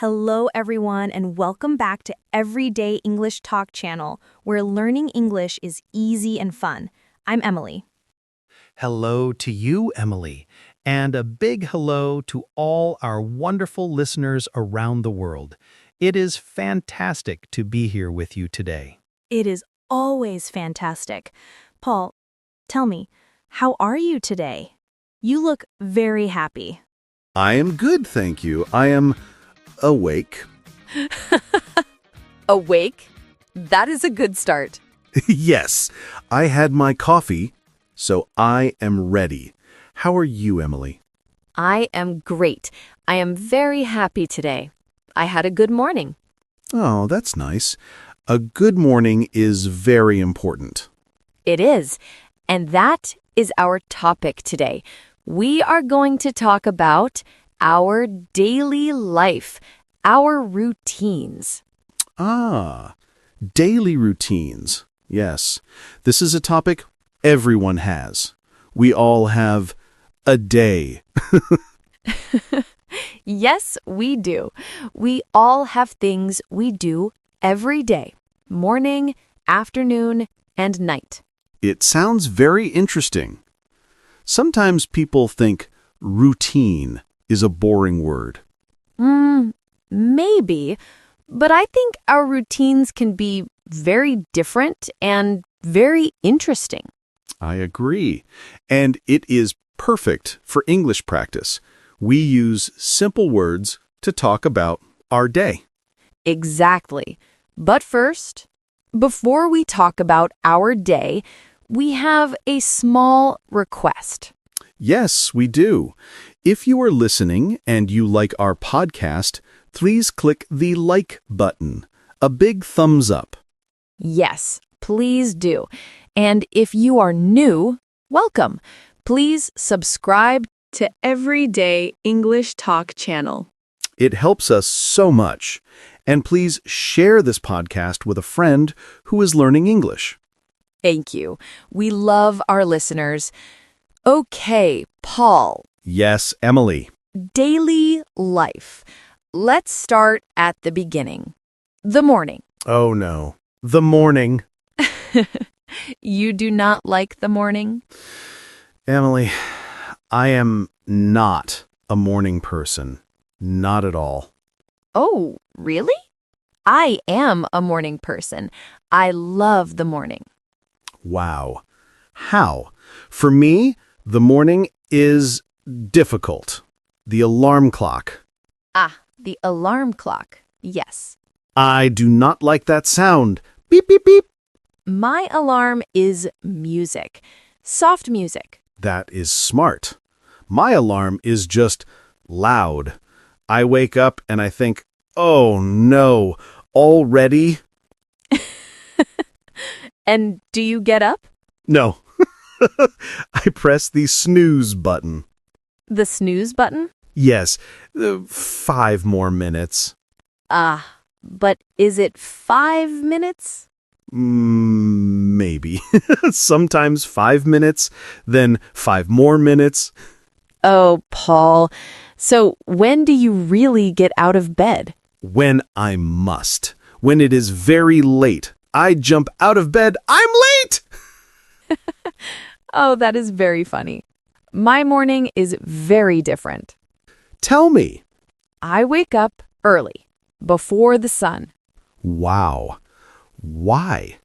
Hello, everyone, and welcome back to Everyday English Talk channel, where learning English is easy and fun. I'm Emily. Hello to you, Emily, and a big hello to all our wonderful listeners around the world. It is fantastic to be here with you today. It is always fantastic. Paul, tell me, how are you today? You look very happy. I am good, thank you. I am awake. Awake? That is a good start. Yes, I had my coffee, so I am ready. How are you, Emily? I am great. I am very happy today. I had a good morning. Oh, that's nice. A good morning is very important. It is. And that is our topic today. We are going to talk about our daily life, our routines. Daily routines. Yes, this is a topic everyone has. We all have a day. Yes, we do. We all have things we do every day, morning, afternoon, and night. It sounds very interesting. Sometimes people think routine is a boring word. Maybe, but I think our routines can be very different and very interesting. I agree. And it is perfect for English practice. We use simple words to talk about our day. Exactly. But first, before we talk about our day, we have a small request. Yes, we do. If you are listening and you like our podcast, please click the like button, a big thumbs up. Yes, please do. And if you are new, welcome. Please subscribe To Everyday English Talk channel. It helps us so much. And please share this podcast with a friend who is learning English. Thank you. We love our listeners. Okay, Paul. Yes, Emily. Daily life. Let's start at the beginning. The morning. Oh no. The morning. You do not like the morning? Emily, I am not a morning person. Not at all. Oh, really? I am a morning person. I love the morning. Wow. How? For me, the morning is difficult. The alarm clock. Ah, the alarm clock. Yes. I do not like that sound. Beep, beep, beep. My alarm is music. Soft music. That is smart. My alarm is just loud. I wake up and I think, oh no, already? And do you get up? No. I press the snooze button. The snooze button? Yes, 5 more minutes. Ah, but is it 5 minutes? Maybe. Sometimes 5 minutes, then 5 more minutes. Oh, Paul. So when do you really get out of bed? When I must. When it is very late. I jump out of bed. I'm late! Oh, that is very funny. My morning is very different. Tell me. I wake up early, before the sun. Wow. Why?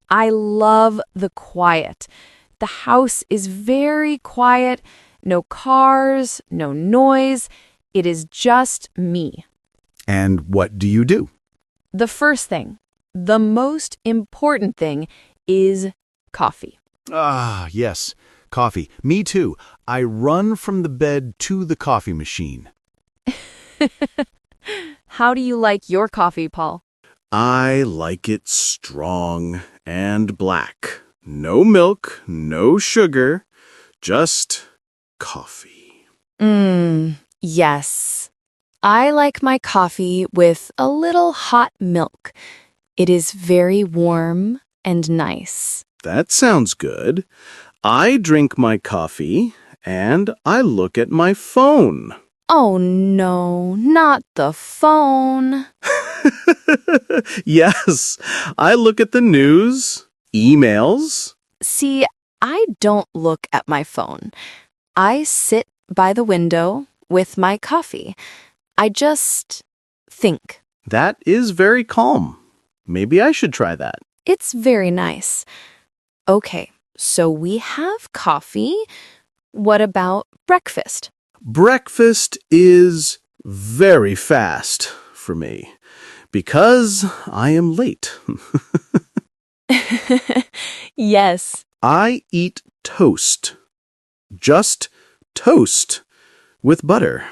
I love the quiet. The house is very quiet. No cars, no noise. It is just me. And what do you do? The first thing, the most important thing, is coffee. Ah, yes. Coffee. Me too. I run from the bed to the coffee machine. How do you like your coffee, Paul? I like it strong and black. No milk, no sugar, just coffee. Yes. I like my coffee with a little hot milk. It is very warm and nice. That sounds good. I drink my coffee and I look at my phone. Oh no, not the phone. Yes, I look at the news, emails. See, I don't look at my phone. I sit by the window with my coffee. I just think. That is very calm. Maybe I should try that. It's very nice. Okay, so we have coffee. What about breakfast? Breakfast is very fast for me because I am late. Yes. I eat toast. Just toast with butter.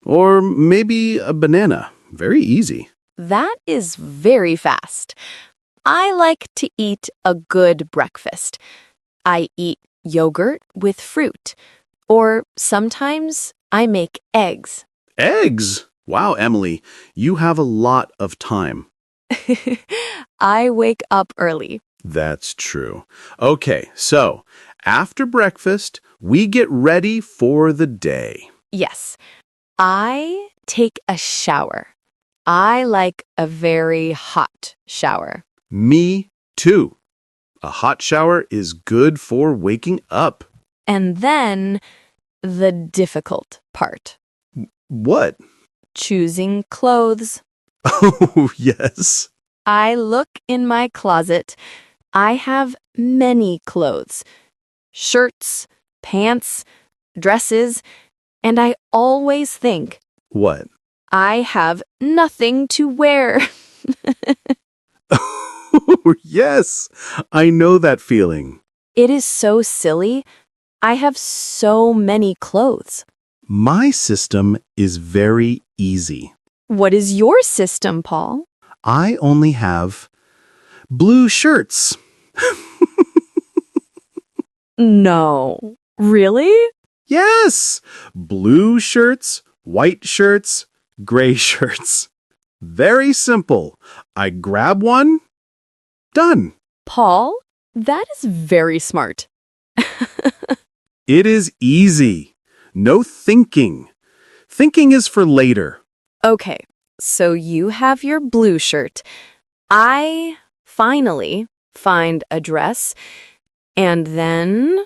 Or maybe a banana. Very easy. That is very fast. I like to eat a good breakfast. I eat yogurt with fruit, or sometimes I make eggs. Eggs! Wow, Emily, you have a lot of time. I wake up early. That's true. Okay, so after breakfast, we get ready for the day. Yes, I take a shower. I like a very hot shower. Me too. A hot shower is good for waking up. And then the difficult part, What? choosing clothes. Oh, yes. I look in my closet. I have many clothes, shirts, pants, dresses, and I always think, What? I have nothing to wear. Oh, yes. I know that feeling. It is so silly. I have so many clothes. My system is very easy. What is your system, Paul? I only have blue shirts. No. Really? Yes, blue shirts, white shirts, gray shirts. Very simple. I grab one, done. Paul, that is very smart. It is easy. No thinking. Thinking is for later. Okay, so you have your blue shirt. I finally find a dress and then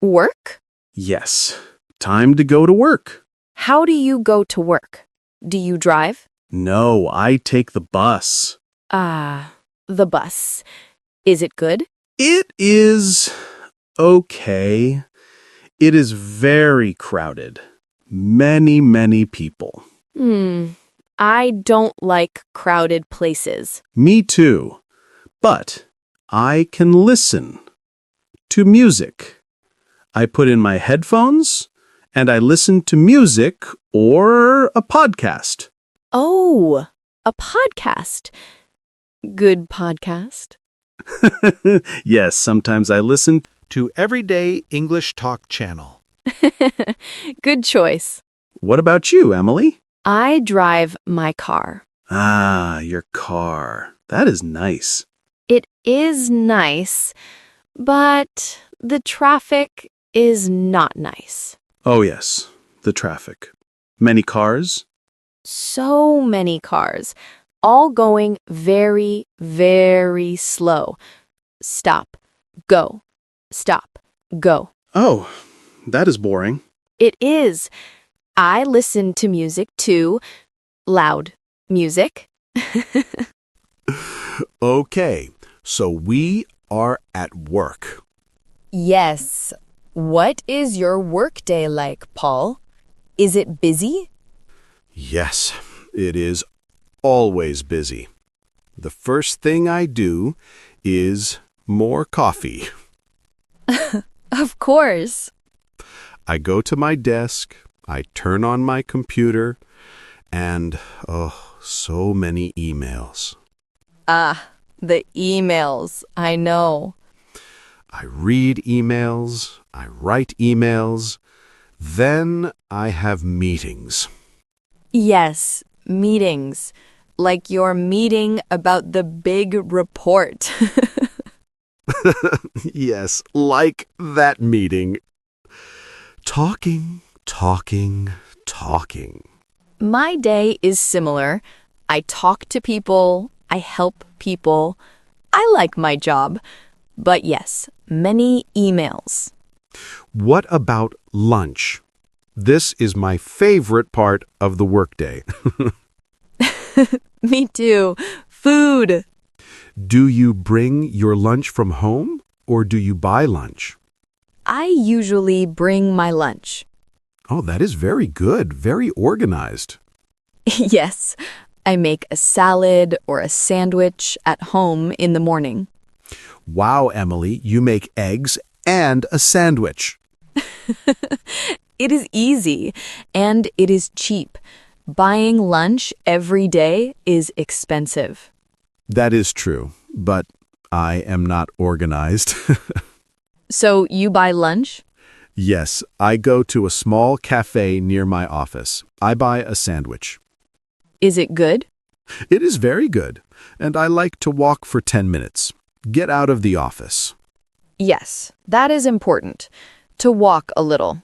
work? Yes, time to go to work. How do you go to work? Do you drive? No, I take the bus. The bus. Is it good? It is okay. It is very crowded. Many people. I don't like crowded places. Me too. But I can listen to music. I put in my headphones and I listen to music or a podcast. Oh, a podcast. Good podcast. Yes, sometimes I listen. To Everyday English Talk channel. Good choice. What about you, Emily? I drive my car. Ah, your car. That is nice. It is nice, but the traffic is not nice. Oh, yes, the traffic. Many cars? So many cars, all going very, very slow. Stop, go, stop, go. Oh, that is boring. It is. I listen to music too. Loud music. Okay, so we are at work. Yes. What is your workday like, Paul? Is it busy? Yes, it is always busy. The first thing I do is more coffee. Of course. I go to my desk, I turn on my computer, and, so many emails. The emails, I know. I read emails, I write emails, then I have meetings. Yes, meetings. Like your meeting about the big report. Yes, like that meeting. Talking, talking. My day is similar. I talk to people, I help people. I like my job. But yes, many emails. What about lunch? This is my favorite part of the workday. Me too. Food. Do you bring your lunch from home or do you buy lunch? I usually bring my lunch. Oh, that is very good, very organized. Yes, I make a salad or a sandwich at home in the morning. Wow, Emily, you make eggs and a sandwich. It is easy and it is cheap. Buying lunch every day is expensive. That is true, but I am not organized. So you buy lunch? Yes, I go to a small cafe near my office. I buy a sandwich. Is it good? It is very good, and I like to walk for 10 minutes. Get out of the office. Yes, that is important. To walk a little.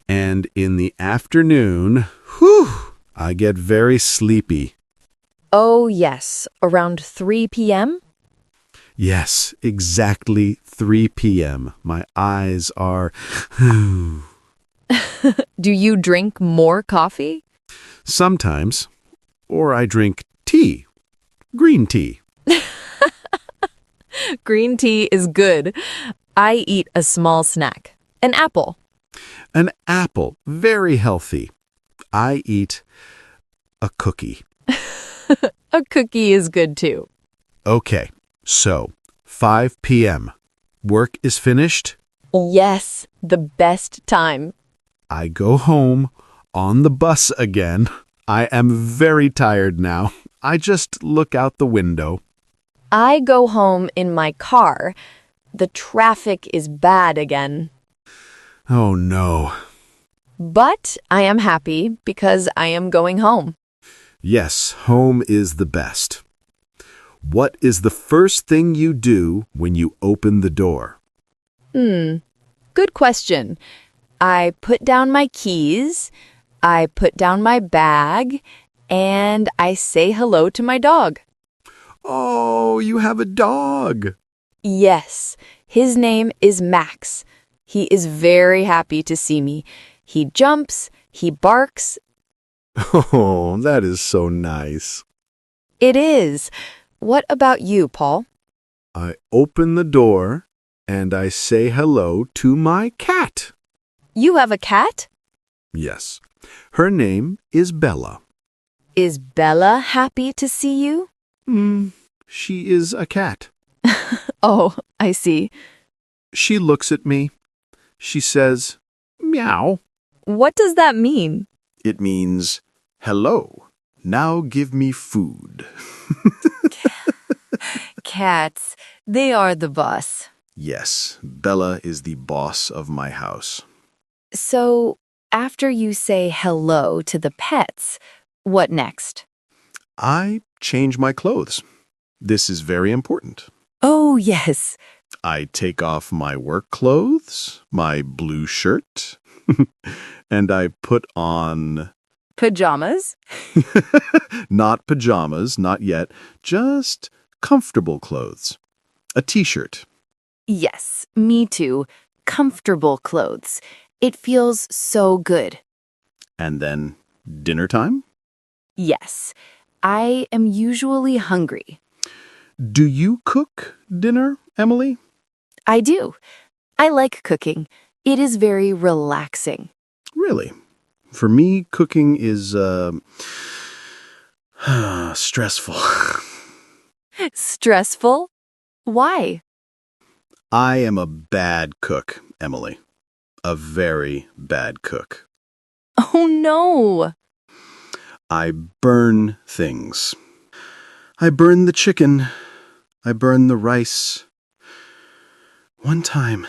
And in the afternoon, whew, I get very sleepy. Oh, yes, around 3 p.m.? Yes, exactly 3 p.m. My eyes are... Do you drink more coffee? Sometimes. Or I drink tea. Green tea. Green tea is good. I eat a small snack. An apple. An apple. Very healthy. I eat a cookie. A cookie is good too. Okay, so 5 p.m. Work is finished. Yes, the best time. I go home on the bus again. I am very tired now. I just look out the window. I go home in my car. The traffic is bad again. Oh no. But I am happy because I am going home. Yes, home is the best. What is the first thing you do when you open the door? Good question. I put down my keys, I put down my bag, and I say hello to my dog. Oh, you have a dog. Yes, his name is Max. He is very happy to see me. He jumps, he barks. Oh, that is so nice. It is. What about you, Paul? I open the door and I say hello to my cat. You have a cat? Yes, her name is Bella. Is Bella happy to see you? She is a cat. Oh, I see. She looks at me. She says, meow. What does that mean? It means, hello, now give me food. Cats, they are the boss. Yes, Bella is the boss of my house. So, after you say hello to the pets, what next? I change my clothes. This is very important. Oh, yes. I take off my work clothes, my blue shirt, and I put on... Pajamas? Not pajamas, not yet, just comfortable clothes. A t-shirt. Yes, me too. Comfortable clothes. It feels so good. And then dinner time? Yes, I am usually hungry. Do you cook dinner, Emily? I do. I like cooking. It is very relaxing. Really? For me, cooking is, stressful. Stressful? Why? I am a bad cook, Emily. A very bad cook. Oh, no. I burn things. I burn the chicken. I burn the rice. One time,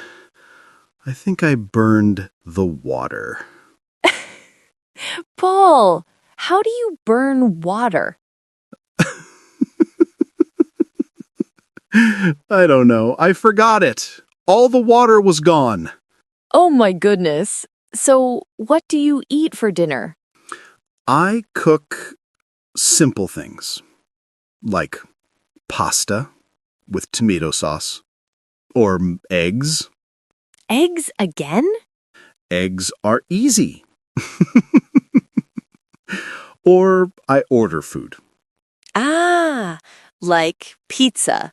I think I burned the water. Paul, how do you burn water? I don't know. I forgot it. All the water was gone. Oh my goodness. So, what do you eat for dinner? I cook simple things, like pasta with tomato sauce, or eggs. Eggs again? Eggs are easy. Or I order food. Ah, like pizza.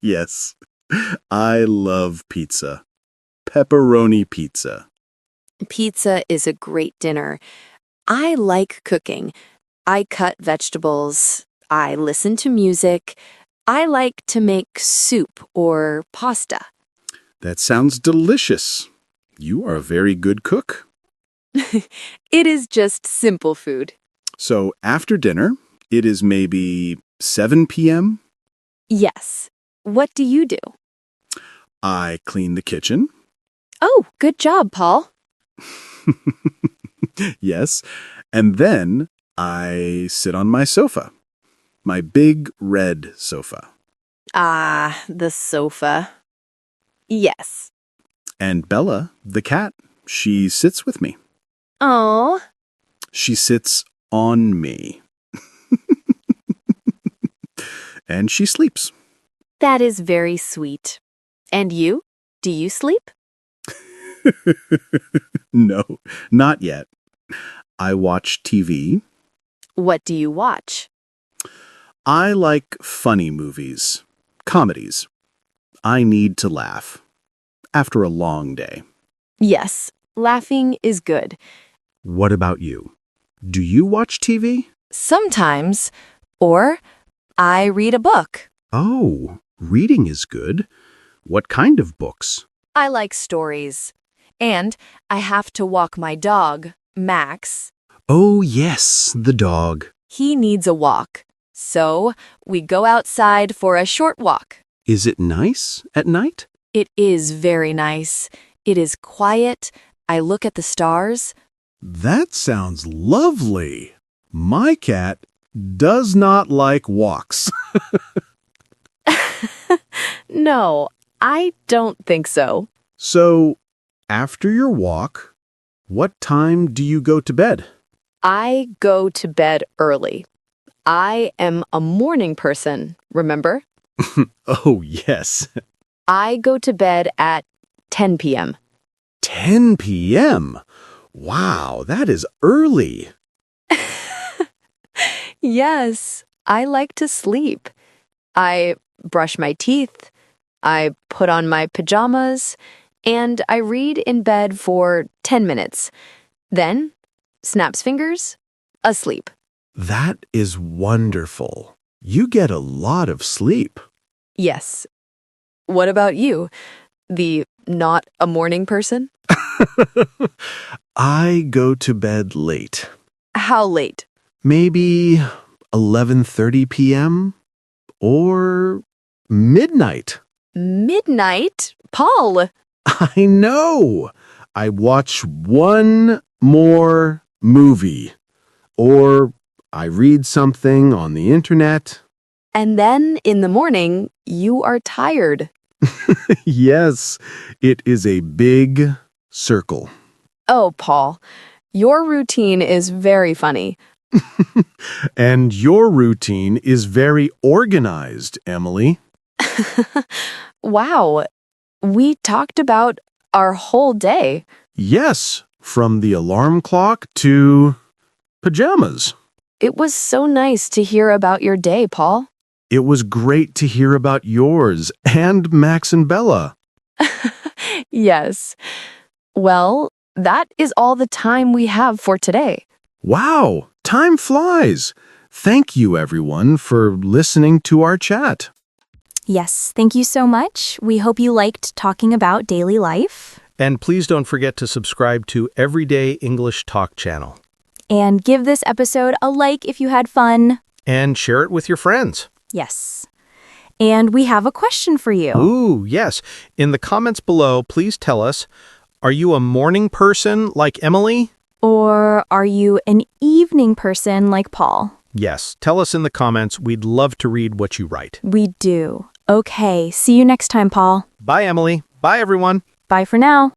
Yes, I love pizza. Pepperoni pizza. Pizza is a great dinner. I like cooking. I cut vegetables. I listen to music. I like to make soup or pasta. That sounds delicious. You are a very good cook. It is just simple food. So after dinner, it is maybe 7 p.m. Yes. What do you do? I clean the kitchen. Oh, good job, Paul. Yes. And then I sit on my sofa. My big red sofa. Ah, the sofa. Yes. And Bella, the cat, she sits with me. Oh, She sits on me. And she sleeps. that is very sweet. And you? Do you sleep? No, not yet. I watch TV. What do you watch? I like funny movies, comedies. I need to laugh after a long day. Yes, laughing is good. What about you? Do you watch TV? Sometimes. Or I read a book. Oh, reading is good. What kind of books? I like stories. And I have to walk my dog, Max. Oh, yes, the dog. He needs a walk. So we go outside for a short walk. Is it nice at night? It is very nice. It is quiet. I look at the stars. That sounds lovely. My cat does not like walks. No, I don't think so. So, after your walk, what time do you go to bed? I go to bed early. I am a morning person, remember? Oh, yes. I go to bed at 10 p.m. 10 p.m. Wow, that is early. Yes, I like to sleep. I brush my teeth, I put on my pajamas, and I read in bed for 10 minutes. Then, snaps fingers, asleep. That is wonderful. You get a lot of sleep. Yes. What about you? The not a morning person? I go to bed late. How late? Maybe 11:30 p.m. or midnight. Midnight? Paul! I know. I watch one more movie. Or I read something on the internet. And then in the morning, you are tired. Yes, it is a big circle. Oh, Paul, your routine is very funny. And your routine is very organized, Emily. Wow, we talked about our whole day. Yes, from the alarm clock to pajamas. It was so nice to hear about your day, Paul. It was great to hear about yours and Max and Bella. Yes. Well, that is all the time we have for today. Wow, time flies. Thank you, everyone, for listening to our chat. Yes, thank you so much. We hope you liked talking about daily life. And please don't forget to subscribe to Everyday English Talk channel. And give this episode a like if you had fun. And share it with your friends. Yes. And we have a question for you. Ooh, yes. In the comments below, please tell us, are you a morning person like Emily? Or are you an evening person like Paul? Yes, tell us in the comments. We'd love to read what you write. We do. Okay, see you next time, Paul. Bye, Emily. Bye, everyone. Bye for now.